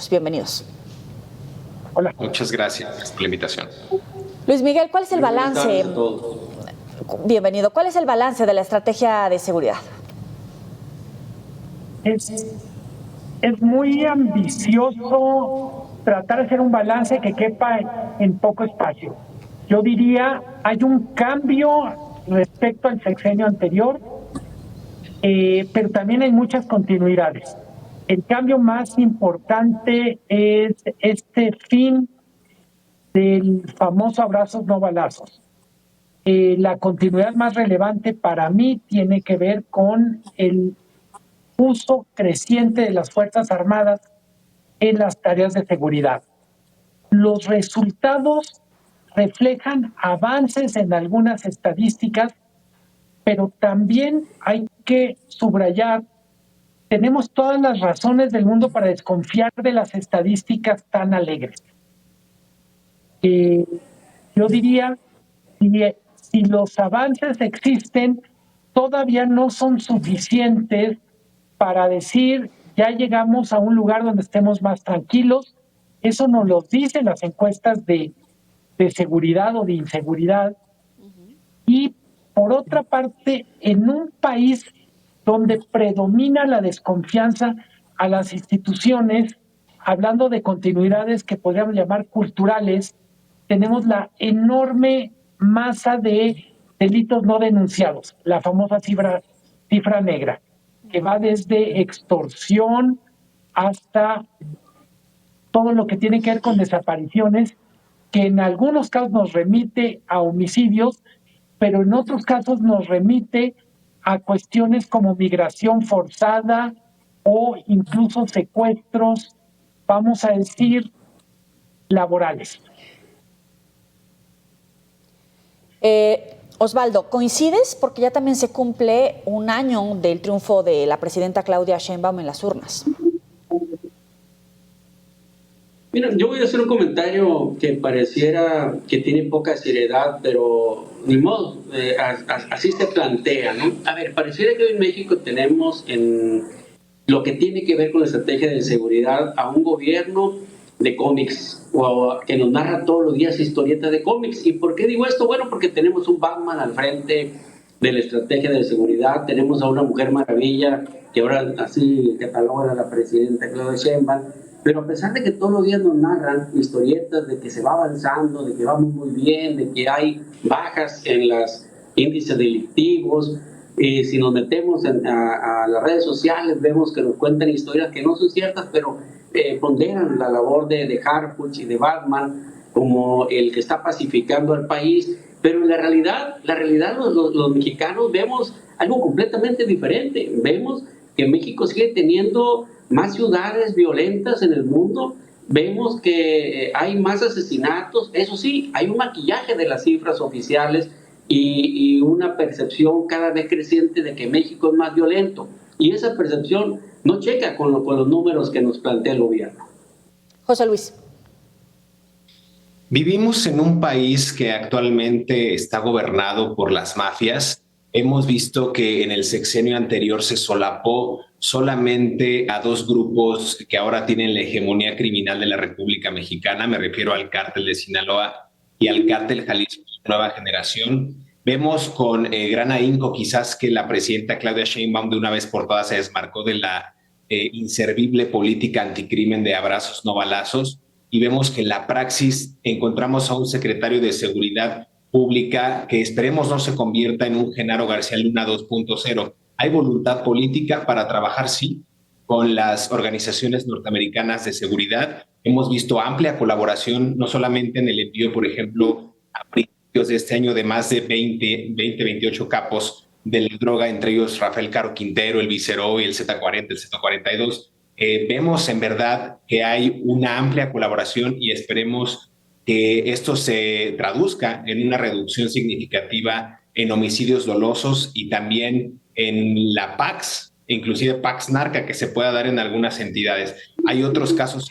nosotros. Bienvenidos. Hola. Muchas gracias por la invitación. Luis Miguel, ¿cuál es el balance? Bienvenido. ¿Cuál es el balance de la estrategia de seguridad? Es muy ambicioso tratar de hacer un balance que quepa en poco espacio. Yo diría, hay un cambio respecto al sexenio anterior, pero también hay muchas continuidades. El cambio más importante es este fin del famoso abrazos no balazos. La continuidad más relevante para mí tiene que ver con el uso creciente de las Fuerzas Armadas en las tareas de seguridad. Los resultados reflejan avances en algunas estadísticas, pero también hay que subrayar, tenemos todas las razones del mundo para desconfiar de las estadísticas tan alegres. Yo diría, si los avances existen, todavía no son suficientes para decir ya llegamos a un lugar donde estemos más tranquilos. Eso nos lo dicen las encuestas de seguridad o de inseguridad. Y por otra parte, en un país donde predomina la desconfianza a las instituciones, hablando de continuidades que podríamos llamar culturales, tenemos la enorme masa de delitos no denunciados, la famosa cifra negra, que va desde extorsión hasta todo lo que tiene que ver con desapariciones, que en algunos casos nos remite a homicidios, pero en otros casos nos remite a cuestiones como migración forzada o incluso secuestros, vamos a decir, laborales. Osvaldo, ¿coincides? Porque ya también se cumple un año del triunfo de la presidenta Claudia Sheinbaum en las urnas. Mira, yo voy a hacer un comentario que pareciera que tiene poca seriedad, pero ni modo, así se plantea, ¿no? A ver, pareciera que hoy en México tenemos en lo que tiene que ver con la estrategia de seguridad a un gobierno de cómics, o que nos narra todos los días historietas de cómics. ¿Y por qué digo esto? Bueno, porque tenemos un Batman al frente de la estrategia de seguridad, tenemos a una Mujer Maravilla, que ahora así cataloga a la presidenta Claudia Sheinbaum, pero a pesar de que todos los días nos narran historietas de que se va avanzando, de que vamos muy bien, de que hay bajas en los índices delictivos, si nos metemos a las redes sociales, vemos que nos cuentan historias que no son ciertas, pero ponderan la labor de Harfuch y de Batman como el que está pacificando al país, pero en la realidad los mexicanos vemos algo completamente diferente. Vemos que México sigue teniendo más ciudades violentas en el mundo, vemos que hay más asesinatos, eso sí, hay un maquillaje de las cifras oficiales y una percepción cada vez creciente de que México es más violento, y esa percepción no checa con los números que nos plantea el gobierno. José Luis. Vivimos en un país que actualmente está gobernado por las mafias. Hemos visto que en el sexenio anterior se solapó solamente a dos grupos que ahora tienen la hegemonía criminal de la República Mexicana. Me refiero al Cártel de Sinaloa y al Cártel Jalisco Nueva Generación. Vemos con gran ahínco quizás que la presidenta Claudia Sheinbaum de una vez por todas se desmarcó de la inservible política anticrimen de abrazos no balazos, y vemos que en la praxis encontramos a un secretario de Seguridad Pública que esperemos no se convierta en un Genaro García Luna 2.0. Hay voluntad política para trabajar, sí, con las organizaciones norteamericanas de seguridad. Hemos visto amplia colaboración, no solamente en el envío, por ejemplo, a principios de este año de más de 28 capos de la droga, entre ellos Rafael Caro Quintero, el Viceró y el Z40, el Z42. Vemos en verdad que hay una amplia colaboración y esperemos que esto se traduzca en una reducción significativa en homicidios dolosos y también en la PAX, inclusive PAX narca, que se pueda dar en algunas entidades. Hay otros casos,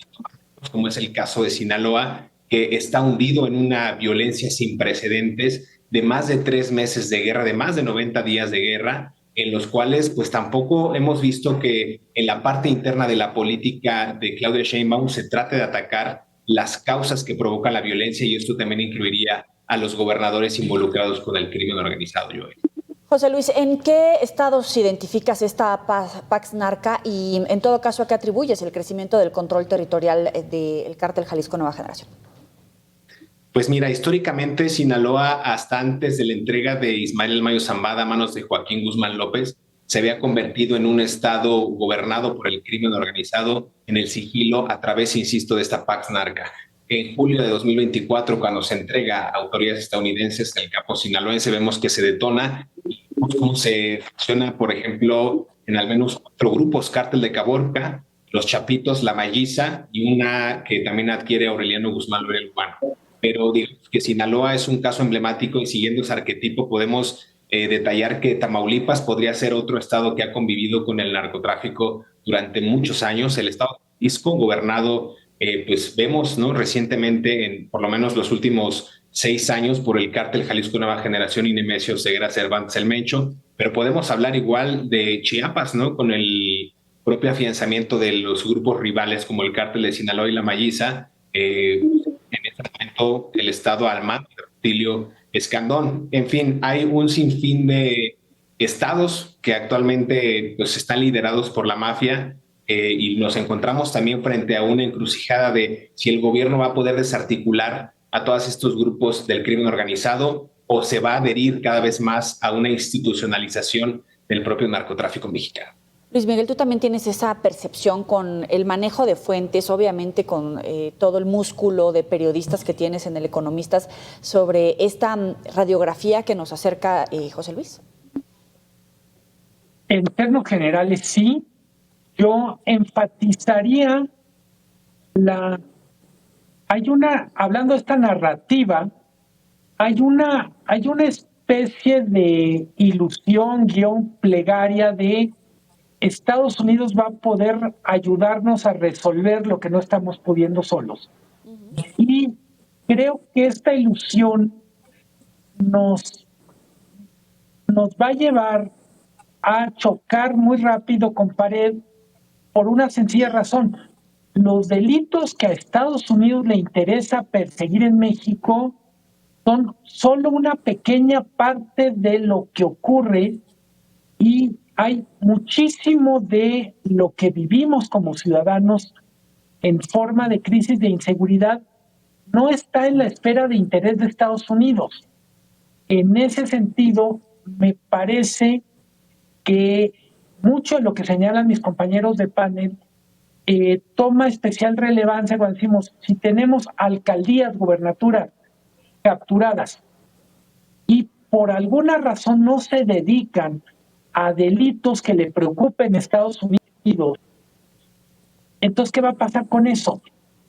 como es el caso de Sinaloa, que está hundido en una violencia sin precedentes de más de 3 meses de guerra, de más de 90 días de guerra, en los cuales pues tampoco hemos visto que en la parte interna de la política de Claudia Sheinbaum se trate de atacar las causas que provocan la violencia, y esto también incluiría a los gobernadores involucrados con el crimen organizado, Joel. José Luis, ¿en qué estados identificas esta Pax Narca y en todo caso a qué atribuyes el crecimiento del control territorial del cártel Jalisco Nueva Generación? Pues mira, históricamente Sinaloa, hasta antes de la entrega de Ismael El Mayo Zambada a manos de Joaquín Guzmán López, se había convertido en un estado gobernado por el crimen organizado en el sigilo a través, insisto, de esta Pax Narca. En julio de 2024, cuando se entrega a autoridades estadounidenses el capo sinaloense, vemos que se detona y cómo se funciona, por ejemplo, en al menos 4 grupos: Cártel de Caborca, Los Chapitos, La Malliza y una que también adquiere Aureliano Guzmán Loera Lujano. Pero digamos que Sinaloa es un caso emblemático, y siguiendo ese arquetipo podemos detallar que Tamaulipas podría ser otro estado que ha convivido con el narcotráfico durante muchos años. El estado de Jalisco, gobernado, pues vemos, ¿no?, recientemente, en por lo menos los últimos 6 años, por el cártel Jalisco Nueva Generación y Nemesio Ceguera Cervantes el Mencho, pero podemos hablar igual de Chiapas, ¿no?, con el propio afianzamiento de los grupos rivales como el cártel de Sinaloa y La Malliza. En este momento el estado al mando de Rutilio Escandón. En fin, hay un sinfín de estados que actualmente pues están liderados por la mafia, y nos encontramos también frente a una encrucijada de si el gobierno va a poder desarticular a todos estos grupos del crimen organizado o se va a adherir cada vez más a una institucionalización del propio narcotráfico mexicano. Luis Miguel, tú también tienes esa percepción con el manejo de fuentes, obviamente con todo el músculo de periodistas que tienes en El Economistas, sobre esta radiografía que nos acerca José Luis. En términos generales, sí. Yo enfatizaría hablando de esta narrativa, hay una especie de ilusión, plegaria de Estados Unidos va a poder ayudarnos a resolver lo que no estamos pudiendo solos. Y creo que esta ilusión nos va a llevar a chocar muy rápido con pared por una sencilla razón. Los delitos que a Estados Unidos le interesa perseguir en México son solo una pequeña parte de lo que ocurre, y hay muchísimo de lo que vivimos como ciudadanos en forma de crisis de inseguridad no está en la esfera de interés de Estados Unidos. En ese sentido, me parece que mucho de lo que señalan mis compañeros de panel toma especial relevancia cuando decimos, si tenemos alcaldías, gubernaturas capturadas y por alguna razón no se dedican a delitos que le preocupen a Estados Unidos, entonces, ¿qué va a pasar con eso?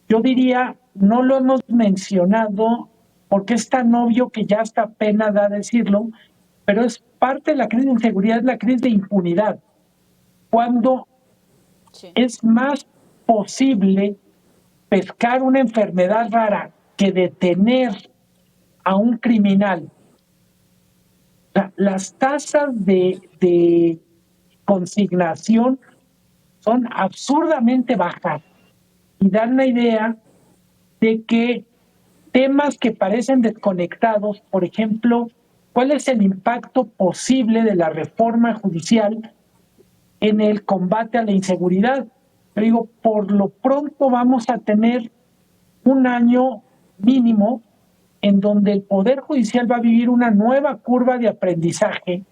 Yo diría, no lo hemos mencionado porque es tan obvio que ya hasta pena da decirlo, pero es parte de la crisis de inseguridad, es la crisis de impunidad. Cuando es más posible pescar una enfermedad rara que detener a un criminal. Las tasas de consignación son absurdamente bajas y dan la idea de que temas que parecen desconectados, por ejemplo, ¿cuál es el impacto posible de la reforma judicial en el combate a la inseguridad? Yo digo, por lo pronto vamos a tener un año mínimo en donde el Poder Judicial va a vivir una nueva curva de aprendizaje,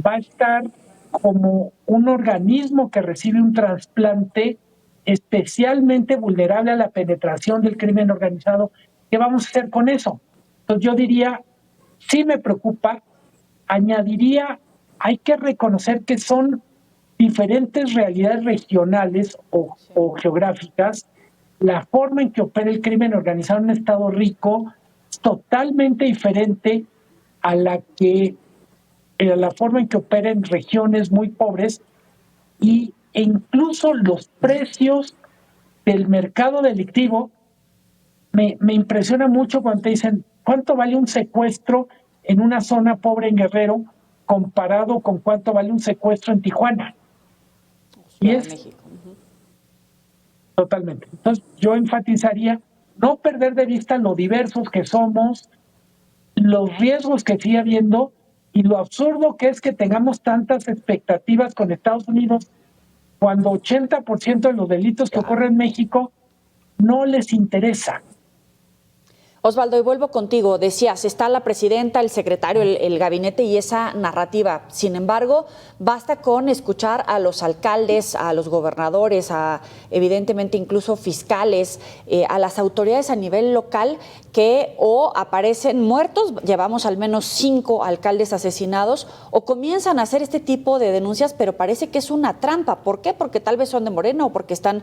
va a estar como un organismo que recibe un trasplante especialmente vulnerable a la penetración del crimen organizado. ¿Qué vamos a hacer con eso? Entonces yo diría, sí me preocupa, añadiría, hay que reconocer que son diferentes realidades regionales o geográficas. La forma en que opera el crimen organizado en un estado rico es totalmente diferente a la forma en que opera en regiones muy pobres, e incluso los precios del mercado delictivo. Me impresiona mucho cuando te dicen cuánto vale un secuestro en una zona pobre en Guerrero comparado con cuánto vale un secuestro en Tijuana. Y es México. Totalmente. Entonces, yo enfatizaría no perder de vista lo diversos que somos, los riesgos que sigue habiendo y lo absurdo que es que tengamos tantas expectativas con Estados Unidos cuando 80% de los delitos que ocurren en México no les interesa. Osvaldo, y vuelvo contigo. Decías, está la presidenta, el secretario, el gabinete y esa narrativa. Sin embargo, basta con escuchar a los alcaldes, a los gobernadores, a evidentemente incluso fiscales, a las autoridades a nivel local que o aparecen muertos, llevamos al menos 5 alcaldes asesinados, o comienzan a hacer este tipo de denuncias, pero parece que es una trampa. ¿Por qué? Porque tal vez son de Morena o porque están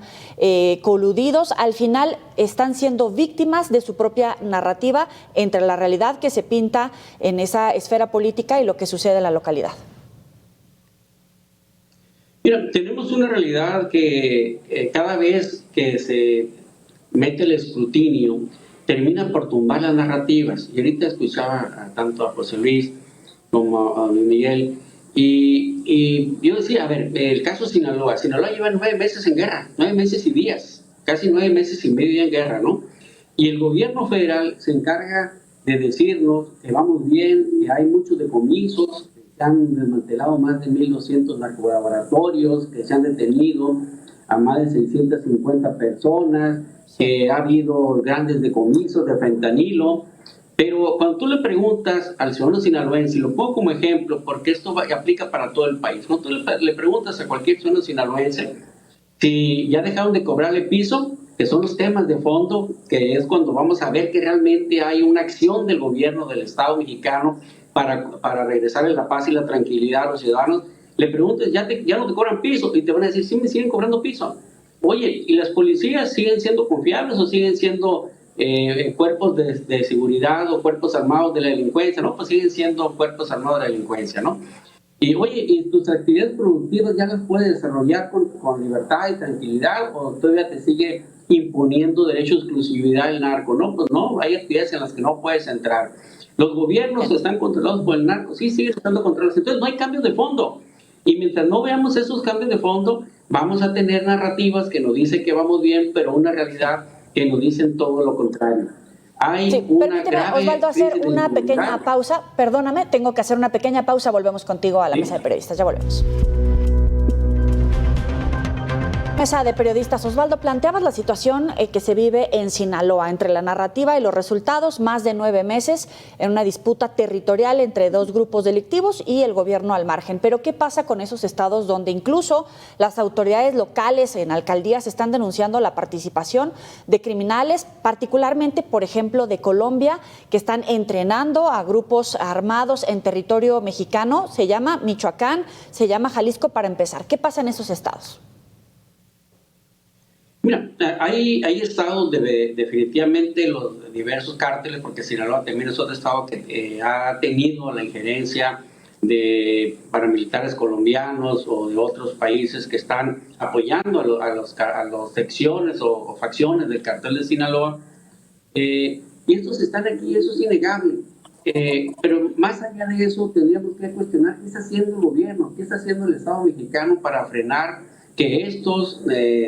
coludidos. Al final están siendo víctimas de su propia narrativa entre la realidad que se pinta en esa esfera política y lo que sucede en la localidad. Mira, tenemos una realidad que cada vez que se mete el escrutinio termina por tumbar las narrativas. Y ahorita escuchaba tanto a José Luis como a Luis Miguel y yo decía, a ver, el caso Sinaloa lleva 9 meses en guerra, 9 meses y días, casi 9 meses y medio en guerra, ¿no? Y el gobierno federal se encarga de decirnos que vamos bien, que hay muchos decomisos, que se han desmantelado más de 1.200 narcolaboratorios, que se han detenido a más de 650 personas, que ha habido grandes decomisos de fentanilo. Pero cuando tú le preguntas al ciudadano sinaloense, y lo pongo como ejemplo, porque esto aplica para todo el país, cuando tú le preguntas a cualquier ciudadano sinaloense si ya dejaron de cobrarle piso, que son los temas de fondo, que es cuando vamos a ver que realmente hay una acción del gobierno del Estado mexicano para regresarle la paz y la tranquilidad a los ciudadanos, le preguntas, ¿ya no te cobran piso? Y te van a decir, sí, me siguen cobrando piso. Oye, ¿y las policías siguen siendo confiables o siguen siendo cuerpos de seguridad o cuerpos armados de la delincuencia? No, pues siguen siendo cuerpos armados de la delincuencia, ¿no? Y oye, ¿y tus actividades productivas ya las puedes desarrollar con libertad y tranquilidad o todavía te sigue imponiendo derecho de exclusividad el narco? No, pues no, hay actividades en las que no puedes entrar. Los gobiernos están controlados por el narco, sí, siguen estando controlados. Entonces no hay cambios de fondo. Y mientras no veamos esos cambios de fondo, vamos a tener narrativas que nos dicen que vamos bien, pero una realidad que nos dicen todo lo contrario. Sí, permíteme, Osvaldo, hacer una pequeña pausa. Perdóname, tengo que hacer una pequeña pausa. Volvemos contigo a la mesa de periodistas. Ya volvemos. Mesa de periodistas. Osvaldo, planteabas la situación que se vive en Sinaloa, entre la narrativa y los resultados, más de 9 meses en una disputa territorial entre 2 grupos delictivos y el gobierno al margen. Pero ¿qué pasa con esos estados donde incluso las autoridades locales en alcaldías están denunciando la participación de criminales, particularmente, por ejemplo, de Colombia, que están entrenando a grupos armados en territorio mexicano? Se llama Michoacán, se llama Jalisco, para empezar. ¿Qué pasa en esos estados? Mira, hay estados definitivamente los diversos cárteles, porque Sinaloa también es otro estado que ha tenido la injerencia de paramilitares colombianos o de otros países que están apoyando a las secciones o facciones del cartel de Sinaloa. Y estos están aquí, eso es innegable. Pero más allá de eso, tendríamos que cuestionar qué está haciendo el gobierno, qué está haciendo el Estado mexicano para frenar que estos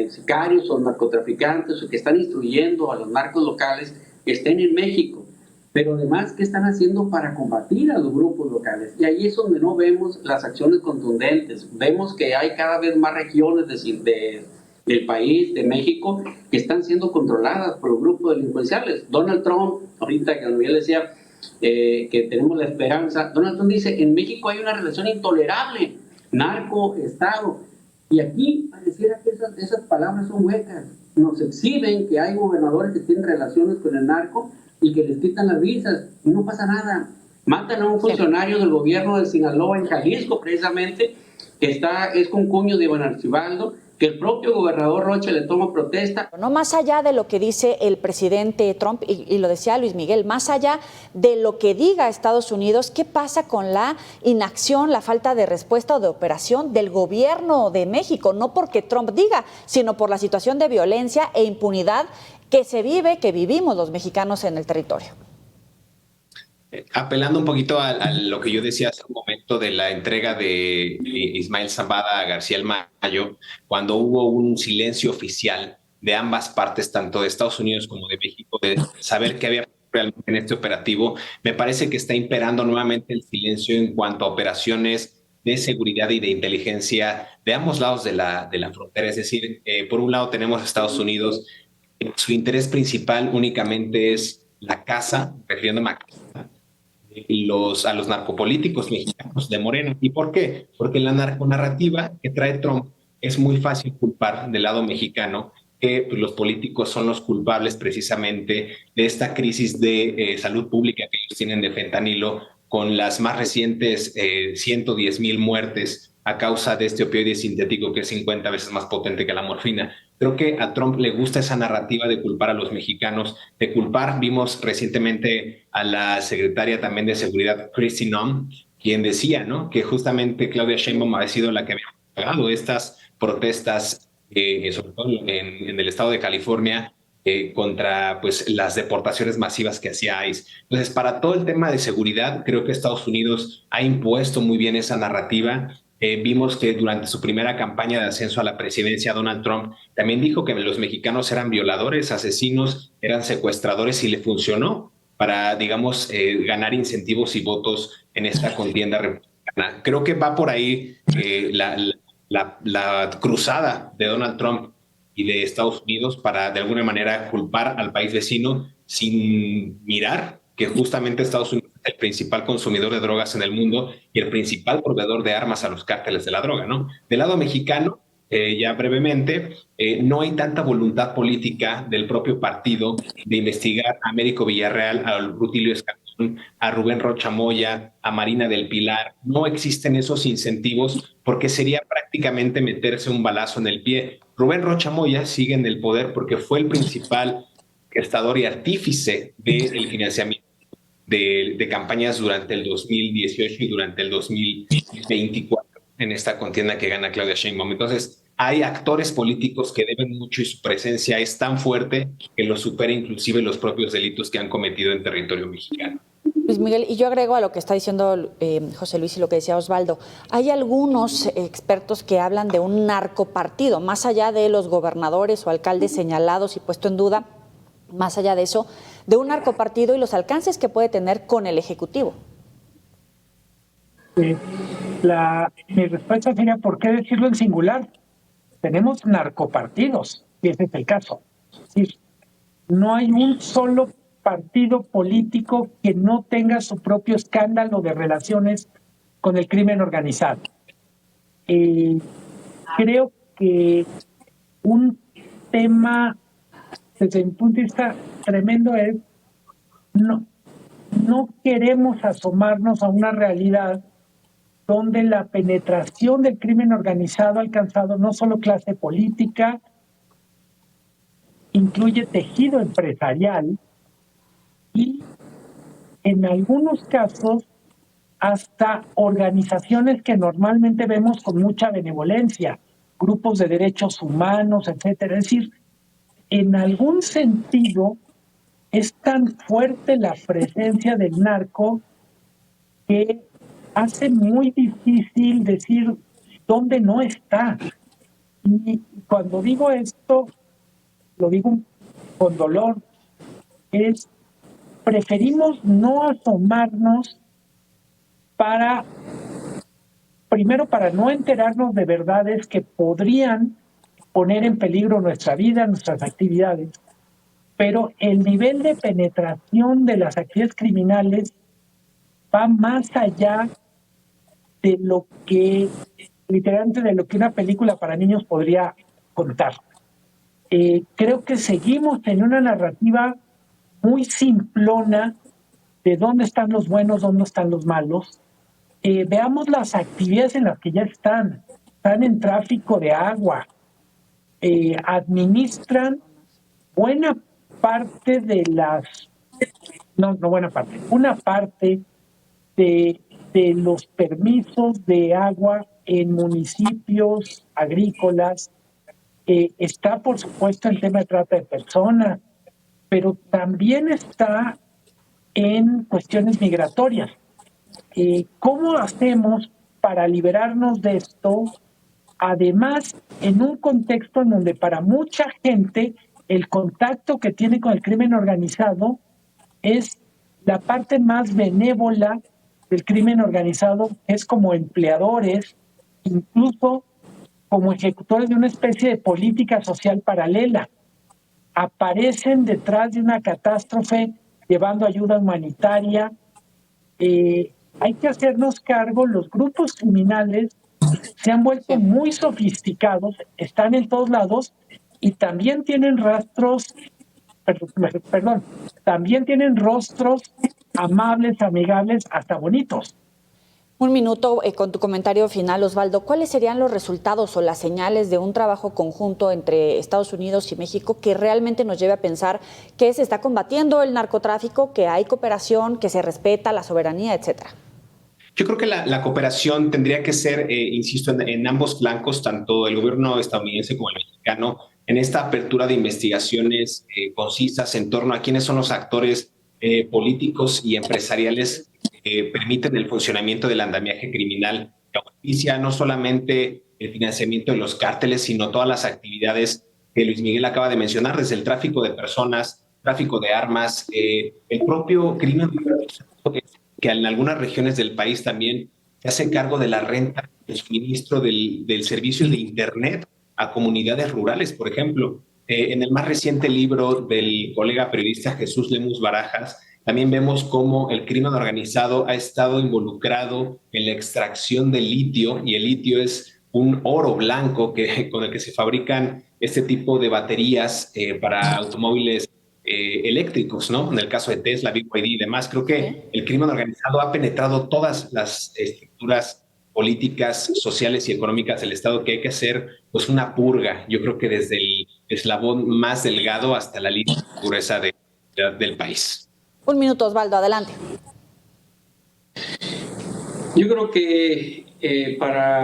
sicarios o narcotraficantes o que están instruyendo a los narcos locales estén en México. Pero además, ¿qué están haciendo para combatir a los grupos locales? Y ahí es donde no vemos las acciones contundentes. Vemos que hay cada vez más regiones del país, de México, que están siendo controladas por los grupos delincuenciales. Donald Trump, ahorita que Miguel decía que tenemos la esperanza, Donald Trump dice, en México hay una relación intolerable, narco-estado. Y aquí pareciera que esas palabras son huecas. Nos exhiben que hay gobernadores que tienen relaciones con el narco y que les quitan las visas y no pasa nada. Matan a un funcionario del gobierno de Sinaloa en Jalisco, precisamente, que es concuño de Iván Archibaldo, que el propio gobernador Rocha le toma protesta. No, más allá de lo que dice el presidente Trump, y lo decía Luis Miguel, más allá de lo que diga Estados Unidos, ¿qué pasa con la inacción, la falta de respuesta o de operación del gobierno de México? No porque Trump diga, sino por la situación de violencia e impunidad que se vive, que vivimos los mexicanos en el territorio. Apelando un poquito a lo que yo decía hace un momento, momento de la entrega de Ismael Zambada a García el Mayo, cuando hubo un silencio oficial de ambas partes, tanto de Estados Unidos como de México, de saber qué había realmente en este operativo, me parece que está imperando nuevamente el silencio en cuanto a operaciones de seguridad y de inteligencia de ambos lados de la frontera. Es decir, por un lado tenemos a Estados Unidos, su interés principal únicamente es la caza, refiriéndome a los narcopolíticos mexicanos de Morena. ¿Y por qué? Porque en la narconarrativa que trae Trump es muy fácil culpar del lado mexicano que pues, los políticos son los culpables precisamente de esta crisis de salud pública que ellos tienen de fentanilo, con las más recientes 110,000 muertes a causa de este opioide sintético que es 50 veces más potente que la morfina. Creo que a Trump le gusta esa narrativa de culpar a los mexicanos, de culpar. Vimos recientemente a la secretaria también de Seguridad, Kristi Noem, quien decía, ¿no?, que justamente Claudia Sheinbaum había sido la que había pagado estas protestas, sobre todo en el estado de California, contra pues, las deportaciones masivas que hacía ICE. Entonces, para todo el tema de seguridad, creo que Estados Unidos ha impuesto muy bien esa narrativa. Vimos que durante su primera campaña de ascenso a la presidencia, Donald Trump también dijo que los mexicanos eran violadores, asesinos, eran secuestradores y le funcionó para, digamos, ganar incentivos y votos en esta contienda republicana. Creo que va por ahí la cruzada de Donald Trump y de Estados Unidos para, de alguna manera, culpar al país vecino sin mirar que justamente Estados Unidos es el principal consumidor de drogas en el mundo y el principal proveedor de armas a los cárteles de la droga, ¿no? Del lado mexicano, ya brevemente, no hay tanta voluntad política del propio partido de investigar a Américo Villarreal, a Rutilio Escandón, a Rubén Rocha Moya, a Marina del Pilar. No existen esos incentivos porque sería prácticamente meterse un balazo en el pie. Rubén Rocha Moya sigue en el poder porque fue el principal gestador y artífice del financiamiento de campañas durante el 2018 y durante el 2024 en esta contienda que gana Claudia Sheinbaum. Entonces, hay actores políticos que deben mucho y su presencia es tan fuerte que lo supera inclusive los propios delitos que han cometido en territorio mexicano. Luis Miguel, y yo agrego a lo que está diciendo José Luis y lo que decía Osvaldo, hay algunos expertos que hablan de un narcopartido, más allá de los gobernadores o alcaldes señalados y puesto en duda, más allá de eso, de un narcopartido y los alcances que puede tener con el Ejecutivo. Mi respuesta sería, ¿por qué decirlo en singular? Tenemos narcopartidos, y ese es el caso. Es decir, no hay un solo partido político que no tenga su propio escándalo de relaciones con el crimen organizado. Creo que un tema, desde mi punto de vista, tremendo es no queremos asomarnos a una realidad donde la penetración del crimen organizado ha alcanzado no solo clase política, incluye tejido empresarial y en algunos casos hasta organizaciones que normalmente vemos con mucha benevolencia, grupos de derechos humanos, etcétera. Es decir, en algún sentido es tan fuerte la presencia del narco que hace muy difícil decir dónde no está. Y cuando digo esto, lo digo con dolor, preferimos no asomarnos primero para no enterarnos de verdades que podrían poner en peligro nuestra vida, nuestras actividades, pero el nivel de penetración de las actividades criminales va más allá de lo que, literalmente, de lo que una película para niños podría contar. Creo que seguimos en una narrativa muy simplona de dónde están los buenos, dónde están los malos. Veamos las actividades en las que ya están en tráfico de agua, administran buena parte de una parte de los permisos de agua en municipios agrícolas. Está, por supuesto, el tema de trata de personas, pero también está en cuestiones migratorias. ¿cómo hacemos para liberarnos de esto? Además, en un contexto en donde para mucha gente el contacto que tiene con el crimen organizado es la parte más benévola del crimen organizado, es como empleadores, incluso como ejecutores de una especie de política social paralela. Aparecen detrás de una catástrofe llevando ayuda humanitaria. Hay que hacernos cargo, los grupos criminales se han vuelto muy sofisticados, están en todos lados y también tienen también tienen rostros amables, amigables, hasta bonitos. Un minuto con tu comentario final, Osvaldo. ¿Cuáles serían los resultados o las señales de un trabajo conjunto entre Estados Unidos y México que realmente nos lleve a pensar que se está combatiendo el narcotráfico, que hay cooperación, que se respeta la soberanía, etcétera? Yo creo que la cooperación tendría que ser, insisto, en ambos flancos, tanto el gobierno estadounidense como el mexicano, en esta apertura de investigaciones concisas en torno a quiénes son los actores políticos y empresariales que permiten el funcionamiento del andamiaje criminal que auspicia no solamente el financiamiento de los cárteles, sino todas las actividades que Luis Miguel acaba de mencionar, desde el tráfico de personas, tráfico de armas, el propio crimen que en algunas regiones del país también se hace cargo de la renta, del suministro del servicio de Internet a comunidades rurales, por ejemplo. En el más reciente libro del colega periodista Jesús Lemus Barajas, también vemos cómo el crimen organizado ha estado involucrado en la extracción del litio, y el litio es un oro blanco con el que se fabrican este tipo de baterías para automóviles eléctricos, ¿no? En el caso de Tesla, BYD y demás, creo que el crimen organizado ha penetrado todas las estructuras políticas, sociales y económicas del Estado, que hay que hacer pues una purga. Yo creo que desde el eslabón más delgado hasta la línea de pobreza del país. Un minuto, Osvaldo, adelante. Yo creo que para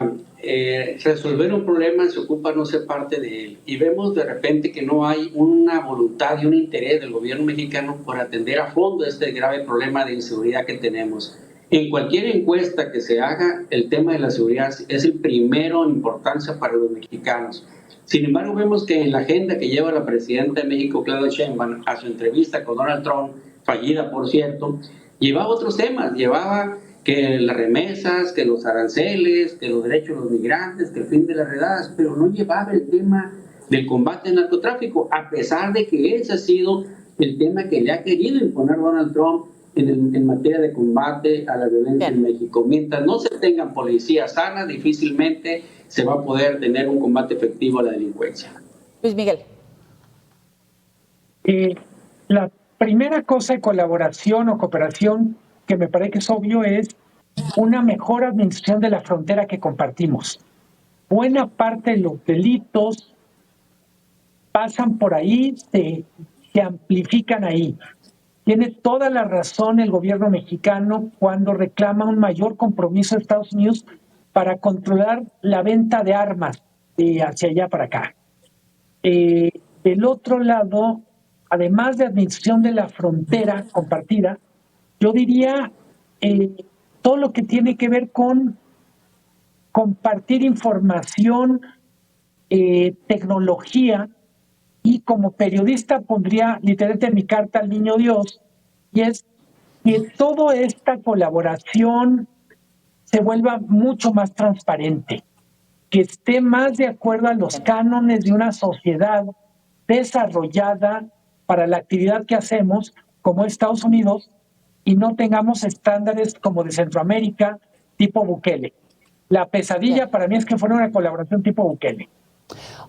resolver un problema se ocupa no ser parte de él. Y vemos de repente que no hay una voluntad y un interés del gobierno mexicano por atender a fondo este grave problema de inseguridad que tenemos. En cualquier encuesta que se haga, el tema de la seguridad es el primero en importancia para los mexicanos. Sin embargo, vemos que en la agenda que lleva la presidenta de México, Claudia Sheinbaum, a su entrevista con Donald Trump, fallida por cierto, llevaba otros temas, llevaba que las remesas, que los aranceles, que los derechos de los migrantes, que el fin de las redadas, pero no llevaba el tema del combate al narcotráfico, a pesar de que ese ha sido el tema que le ha querido imponer Donald Trump en materia de combate a la violencia en México. Mientras no se tengan policías sanas, difícilmente se va a poder tener un combate efectivo a la delincuencia. Luis Miguel. La primera cosa de colaboración o cooperación que me parece que es obvio es una mejor administración de la frontera que compartimos. Buena parte de los delitos pasan por ahí, se amplifican ahí. Tiene toda la razón el gobierno mexicano cuando reclama un mayor compromiso de Estados Unidos para controlar la venta de armas hacia allá para acá. Del otro lado, además de administración de la frontera compartida, yo diría todo lo que tiene que ver con compartir información, tecnología, y como periodista pondría literalmente en mi carta al niño Dios, y es que toda esta colaboración se vuelva mucho más transparente, que esté más de acuerdo a los cánones de una sociedad desarrollada para la actividad que hacemos, como Estados Unidos, y no tengamos estándares como de Centroamérica, tipo Bukele. La pesadilla para mí es que fuera una colaboración tipo Bukele.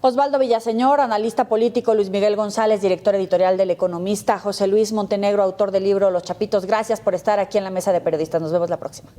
Osvaldo Villaseñor, analista político, Luis Miguel González, director editorial del Economista, José Luis Montenegro, autor del libro Los Chapitos, gracias por estar aquí en la Mesa de Periodistas. Nos vemos la próxima.